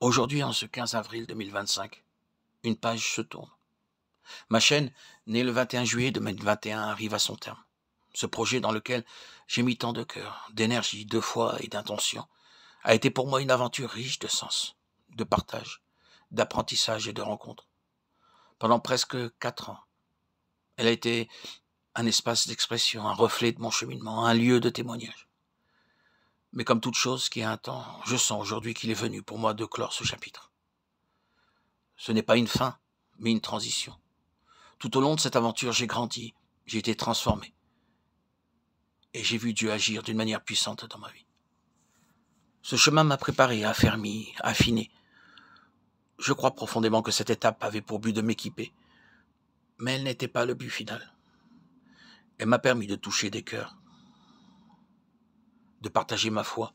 Aujourd'hui, en ce 15 avril 2025, une page se tourne. Ma chaîne, née le 21 juillet 2021, arrive à son terme. Ce projet dans lequel j'ai mis tant de cœur, d'énergie, de foi et d'intention a été pour moi une aventure riche de sens, de partage, d'apprentissage et de rencontres. Pendant presque 4 ans, elle a été un espace d'expression, un reflet de mon cheminement, un lieu de témoignage. Mais comme toute chose qui a un temps, je sens aujourd'hui qu'il est venu pour moi de clore ce chapitre. Ce n'est pas une fin, mais une transition. Tout au long de cette aventure, j'ai grandi, j'ai été transformé. Et j'ai vu Dieu agir d'une manière puissante dans ma vie. Ce chemin m'a préparé, affermi, affiné. Je crois profondément que cette étape avait pour but de m'équiper. Mais elle n'était pas le but final. Elle m'a permis de toucher des cœurs, de partager ma foi,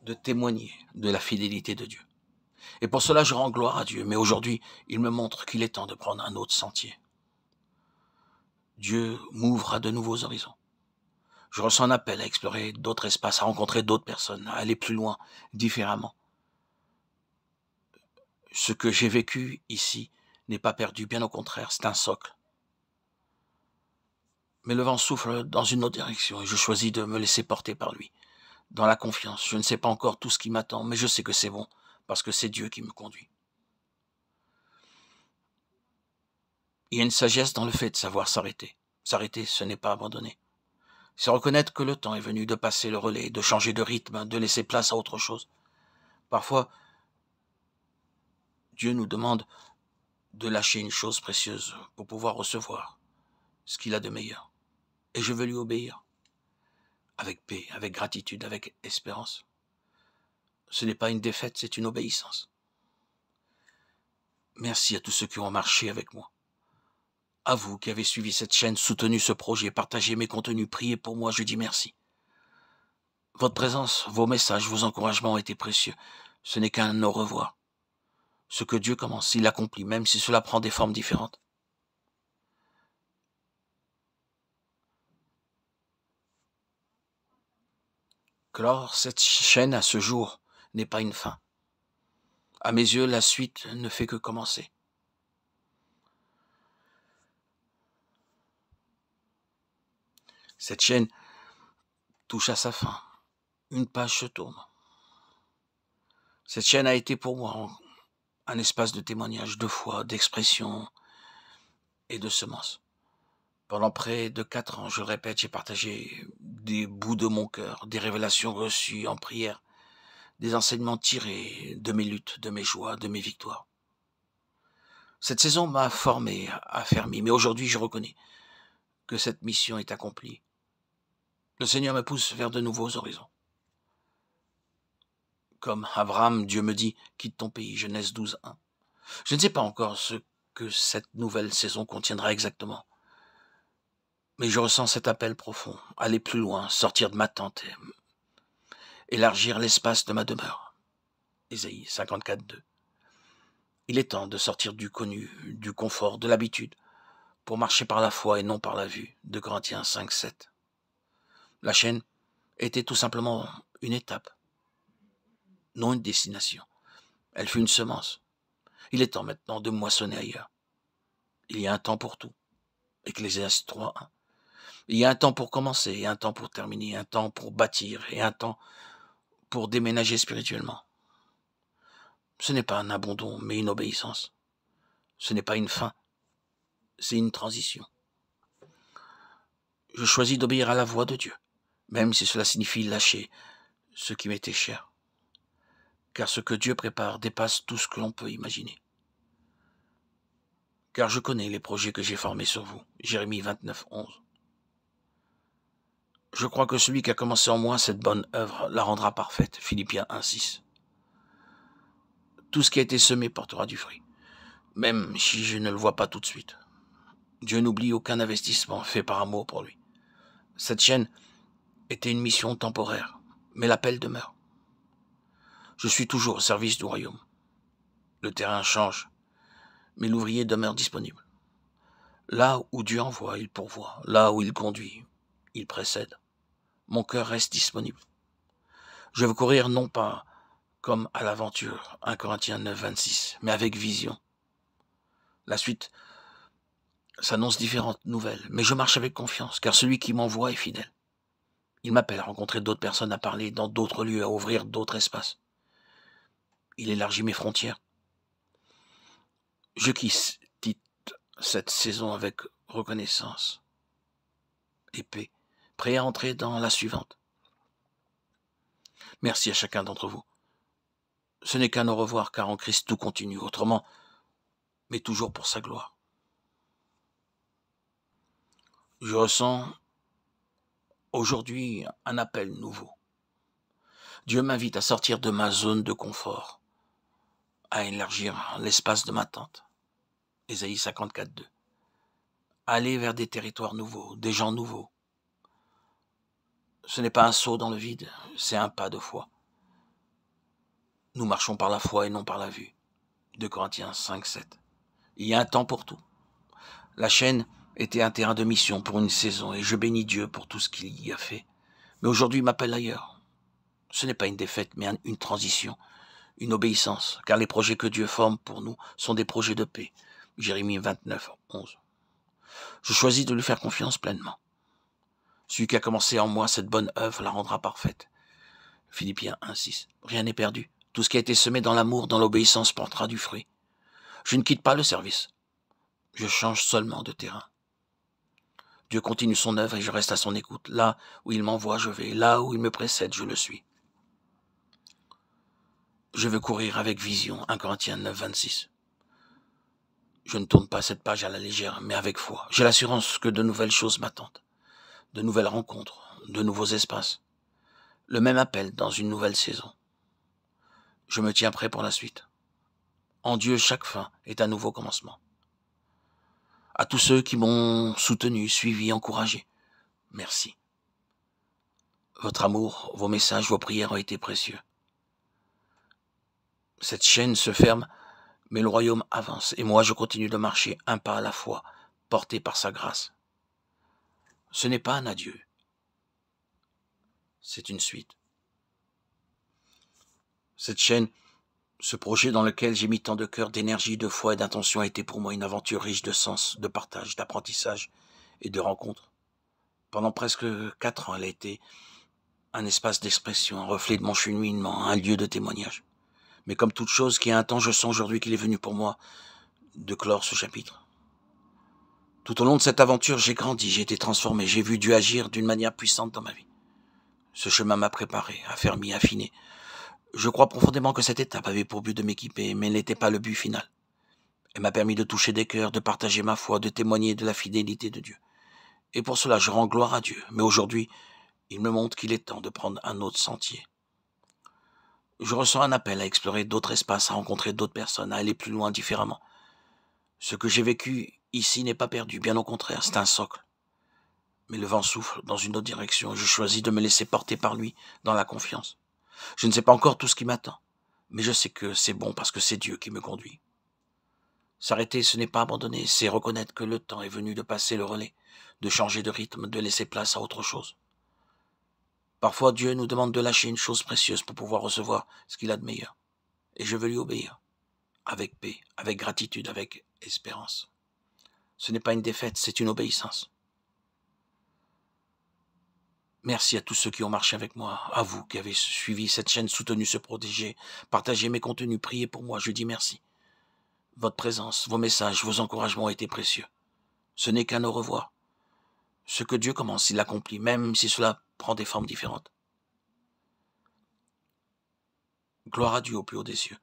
de témoigner de la fidélité de Dieu. Et pour cela, je rends gloire à Dieu. Mais aujourd'hui, il me montre qu'il est temps de prendre un autre sentier. Dieu m'ouvre à de nouveaux horizons. Je ressens un appel à explorer d'autres espaces, à rencontrer d'autres personnes, à aller plus loin, différemment. Ce que j'ai vécu ici n'est pas perdu, bien au contraire, c'est un socle. Mais le vent souffle dans une autre direction et je choisis de me laisser porter par lui. Dans la confiance, je ne sais pas encore tout ce qui m'attend, mais je sais que c'est bon, parce que c'est Dieu qui me conduit. Il y a une sagesse dans le fait de savoir s'arrêter. S'arrêter, ce n'est pas abandonner. C'est reconnaître que le temps est venu de passer le relais, de changer de rythme, de laisser place à autre chose. Parfois, Dieu nous demande de lâcher une chose précieuse pour pouvoir recevoir ce qu'il a de meilleur. Et je veux lui obéir, avec paix, avec gratitude, avec espérance. Ce n'est pas une défaite, c'est une obéissance. Merci à tous ceux qui ont marché avec moi. À vous qui avez suivi cette chaîne, soutenu ce projet, partagé mes contenus, prié pour moi, je dis merci. Votre présence, vos messages, vos encouragements ont été précieux. Ce n'est qu'un au revoir. Ce que Dieu commence, il l'accomplit, même si cela prend des formes différentes. Clore cette chaîne à ce jour n'est pas une fin. À mes yeux, la suite ne fait que commencer. Cette chaîne touche à sa fin. Une page se tourne. Cette chaîne a été pour moi un espace de témoignage, de foi, d'expression et de semence. Pendant près de 4 ans, je le répète, j'ai partagé des bouts de mon cœur, des révélations reçues en prière, des enseignements tirés de mes luttes, de mes joies, de mes victoires. Cette saison m'a formé, affermi, mais aujourd'hui je reconnais que cette mission est accomplie. Le Seigneur me pousse vers de nouveaux horizons. Comme Abraham, Dieu me dit, quitte ton pays, Genèse 12, 1. Je ne sais pas encore ce que cette nouvelle saison contiendra exactement. Mais je ressens cet appel profond, aller plus loin, sortir de ma tente, élargir l'espace de ma demeure. Ésaïe 54, 2. Il est temps de sortir du connu, du confort, de l'habitude, pour marcher par la foi et non par la vue, de Corinthiens 5, 7. La chaîne était tout simplement une étape, non une destination. Elle fut une semence. Il est temps maintenant de moissonner ailleurs. Il y a un temps pour tout. Ecclésiaste 3, 1. Il y a un temps pour commencer, et un temps pour terminer, un temps pour bâtir, et un temps pour déménager spirituellement. Ce n'est pas un abandon, mais une obéissance. Ce n'est pas une fin, c'est une transition. Je choisis d'obéir à la voix de Dieu, même si cela signifie lâcher ce qui m'était cher. Car ce que Dieu prépare dépasse tout ce que l'on peut imaginer. Car je connais les projets que j'ai formés sur vous. Jérémie 29, 11. Je crois que celui qui a commencé en moi cette bonne œuvre la rendra parfaite. Philippiens 1, 6. Tout ce qui a été semé portera du fruit, même si je ne le vois pas tout de suite. Dieu n'oublie aucun investissement fait par amour pour lui. Cette chaîne était une mission temporaire, mais l'appel demeure. Je suis toujours au service du royaume. Le terrain change, mais l'ouvrier demeure disponible. Là où Dieu envoie, il pourvoit. Là où il conduit, il précède. Mon cœur reste disponible. Je veux courir non pas comme à l'aventure, 1 Corinthiens 9, 26, mais avec vision. La suite s'annonce différentes nouvelles, mais je marche avec confiance, car celui qui m'envoie est fidèle. Il m'appelle à rencontrer d'autres personnes, à parler dans d'autres lieux, à ouvrir d'autres espaces. Il élargit mes frontières. Je quitte cette saison avec reconnaissance et paix, prêt à entrer dans la suivante. Merci à chacun d'entre vous. Ce n'est qu'un au revoir, car en Christ tout continue autrement, mais toujours pour sa gloire. Je ressens aujourd'hui un appel nouveau. Dieu m'invite à sortir de ma zone de confort, à élargir l'espace de ma tente. Ésaïe 54, 2. Aller vers des territoires nouveaux, des gens nouveaux. Ce n'est pas un saut dans le vide, c'est un pas de foi. Nous marchons par la foi et non par la vue. 2 Corinthiens 5, 7. Il y a un temps pour tout. La chaîne était un terrain de mission pour une saison et je bénis Dieu pour tout ce qu'il y a fait. Mais aujourd'hui, il m'appelle ailleurs. Ce n'est pas une défaite, mais une transition, une obéissance, car les projets que Dieu forme pour nous sont des projets de paix. Jérémie 29, 11. Je choisis de lui faire confiance pleinement. Celui qui a commencé en moi cette bonne œuvre la rendra parfaite. Philippiens 1, 6. Rien n'est perdu. Tout ce qui a été semé dans l'amour, dans l'obéissance portera du fruit. Je ne quitte pas le service. Je change seulement de terrain. Dieu continue son œuvre et je reste à son écoute. Là où il m'envoie, je vais. Là où il me précède, je le suis. Je veux courir avec vision. 1 Corinthiens 9, 26. Je ne tourne pas cette page à la légère, mais avec foi. J'ai l'assurance que de nouvelles choses m'attendent. De nouvelles rencontres, de nouveaux espaces. Le même appel dans une nouvelle saison. Je me tiens prêt pour la suite. En Dieu, chaque fin est un nouveau commencement. À tous ceux qui m'ont soutenu, suivi, encouragé, merci. Votre amour, vos messages, vos prières ont été précieux. Cette chaîne se ferme, mais le royaume avance, et moi je continue de marcher un pas à la fois, porté par sa grâce. Ce n'est pas un adieu, c'est une suite. Cette chaîne, ce projet dans lequel j'ai mis tant de cœur, d'énergie, de foi et d'intention a été pour moi une aventure riche de sens, de partage, d'apprentissage et de rencontres. Pendant presque 4 ans, elle a été un espace d'expression, un reflet de mon cheminement, un lieu de témoignage. Mais comme toute chose qui a un temps, je sens aujourd'hui qu'il est venu pour moi de clore ce chapitre. Tout au long de cette aventure, j'ai grandi, j'ai été transformé, j'ai vu Dieu agir d'une manière puissante dans ma vie. Ce chemin m'a préparé, affermi, affiné. Je crois profondément que cette étape avait pour but de m'équiper, mais n'était pas le but final. Elle m'a permis de toucher des cœurs, de partager ma foi, de témoigner de la fidélité de Dieu. Et pour cela, je rends gloire à Dieu. Mais aujourd'hui, il me montre qu'il est temps de prendre un autre sentier. Je ressens un appel à explorer d'autres espaces, à rencontrer d'autres personnes, à aller plus loin différemment. Ce que j'ai vécu ici n'est pas perdu, bien au contraire, c'est un socle. Mais le vent souffle dans une autre direction et je choisis de me laisser porter par lui dans la confiance. Je ne sais pas encore tout ce qui m'attend, mais je sais que c'est bon parce que c'est Dieu qui me conduit. S'arrêter, ce n'est pas abandonner, c'est reconnaître que le temps est venu de passer le relais, de changer de rythme, de laisser place à autre chose. Parfois, Dieu nous demande de lâcher une chose précieuse pour pouvoir recevoir ce qu'il a de meilleur. Et je veux lui obéir, avec paix, avec gratitude, avec espérance. Ce n'est pas une défaite, c'est une obéissance. Merci à tous ceux qui ont marché avec moi, à vous qui avez suivi cette chaîne, soutenu ce projet, partagé mes contenus, prié pour moi, je dis merci. Votre présence, vos messages, vos encouragements ont été précieux. Ce n'est qu'un au revoir. Ce que Dieu commence, il l'accomplit, même si cela prend des formes différentes. Gloire à Dieu au plus haut des cieux,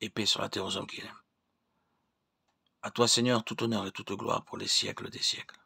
et paix sur la terre aux hommes qu'il aime. À toi, Seigneur, tout honneur et toute gloire pour les siècles des siècles.